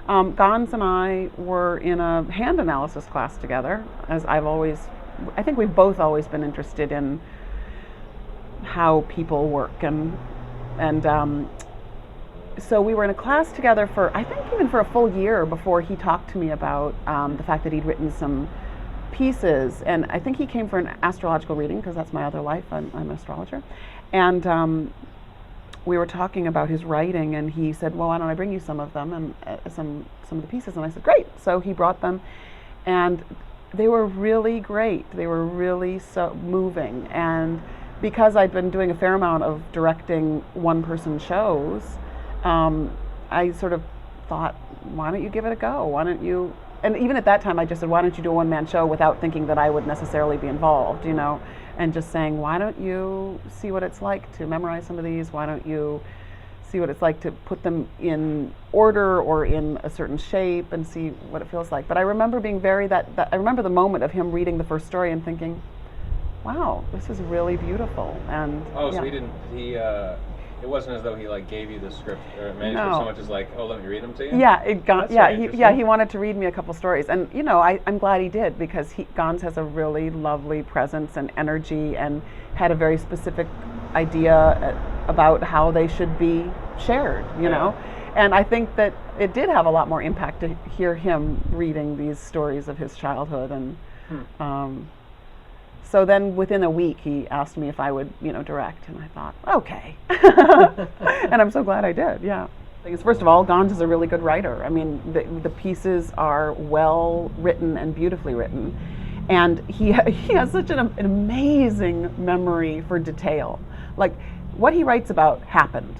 Gons and I were in a hand analysis class together, as I think we've both always been interested in how people work, and so we were in a class together for, I think, even for a full year before he talked to me about the fact that he'd written some pieces. And I think he came for an astrological reading, because that's my other life. I'm an astrologer. And we were talking about his writing, and he said, well, why don't I bring you some of them, and some of the pieces? And I said, great. So he brought them, and they were really great. They were really so moving. And because I'd been doing a fair amount of directing one-person shows, I sort of thought, why don't you give it a go? Why don't you? And even at that time, I just said, why don't you do a one-man show, without thinking that I would necessarily be involved, and just saying, why don't you see what it's like to memorize some of these? Why don't you see what it's like to put them in order or in a certain shape and see what it feels like? But I remember being I remember the moment of him reading the first story and thinking, wow, this is really beautiful. And so it wasn't as though he gave you the script or manuscript so much as oh, let me read them to you? Yeah, he wanted to read me a couple stories, and I'm glad he did, because Gons has a really lovely presence and energy, and had a very specific idea about how they should be shared, you know. And I think that it did have a lot more impact to hear him reading these stories of his childhood, and so then within a week he asked me if I would, direct, and I thought, okay. And I'm so glad I did, yeah. Because first of all, Gons is a really good writer. I mean, the pieces are well written and beautifully written. And he has such an amazing memory for detail. Like, what he writes about happened.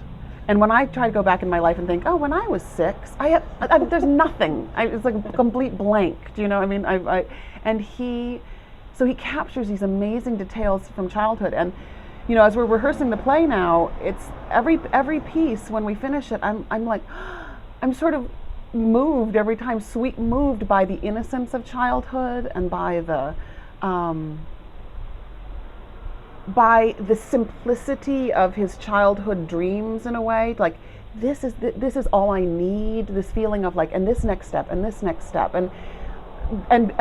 And when I try to go back in my life and think, oh, when I was 6, there's nothing. It's like a complete blank. Do you know? I mean, So he captures these amazing details from childhood. And, as we're rehearsing the play now, it's every piece, when we finish it, I'm sort of moved every time, moved by the innocence of childhood, and by the simplicity of his childhood dreams, in a way. Like, this is all I need, this feeling of and this next step, and this next step. And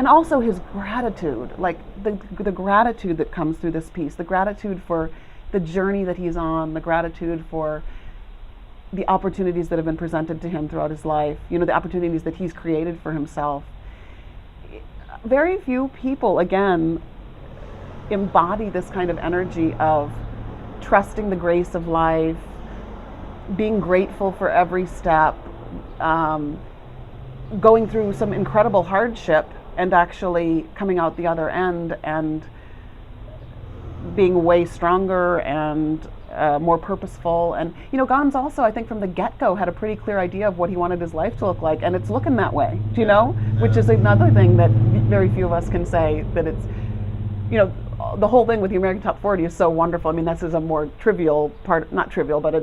also his gratitude, like the gratitude that comes through this piece, the gratitude for the journey that he's on, the gratitude for the opportunities that have been presented to him throughout his life, the opportunities that he's created for himself. Very few people, again, embody this kind of energy of trusting the grace of life, being grateful for every step, going through some incredible hardship, and actually coming out the other end and being way stronger and more purposeful. And Gons also, I think, from the get-go had a pretty clear idea of what he wanted his life to look like, and it's looking that way, which is another thing that very few of us can say, that it's, the whole thing with the American Top 40 is so wonderful. I mean, this is a more trivial part, not trivial, but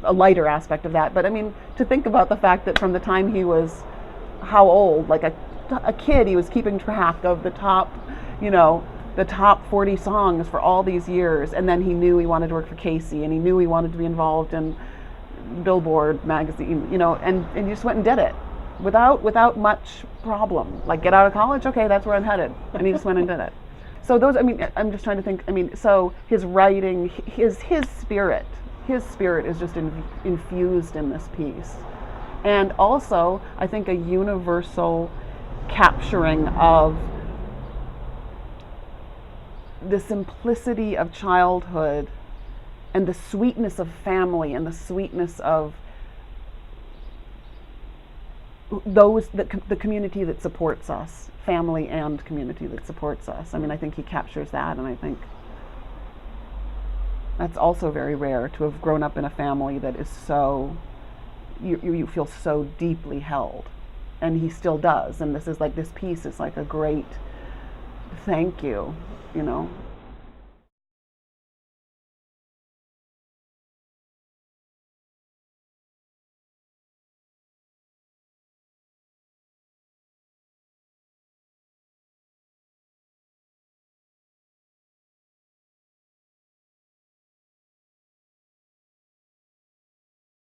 a lighter aspect of that. But I mean, to think about the fact that from the time he was how old, like a kid, he was keeping track of the top 40 songs for all these years, and then he knew he wanted to work for Casey, and he knew he wanted to be involved in Billboard magazine, and he just went and did it without much problem. Like, get out of college, okay, that's where I'm headed, and he just went and did it. So those, I mean, I'm just trying to think. I mean, so his writing, his spirit is just infused in this piece. And also, I think, a universal capturing of the simplicity of childhood, and the sweetness of family, and the sweetness of the community that supports us, family and community that supports us. I mean, I think he captures that, and I think that's also very rare, to have grown up in a family that is so, you feel so deeply held, and he still does. And this piece is like a great thank you,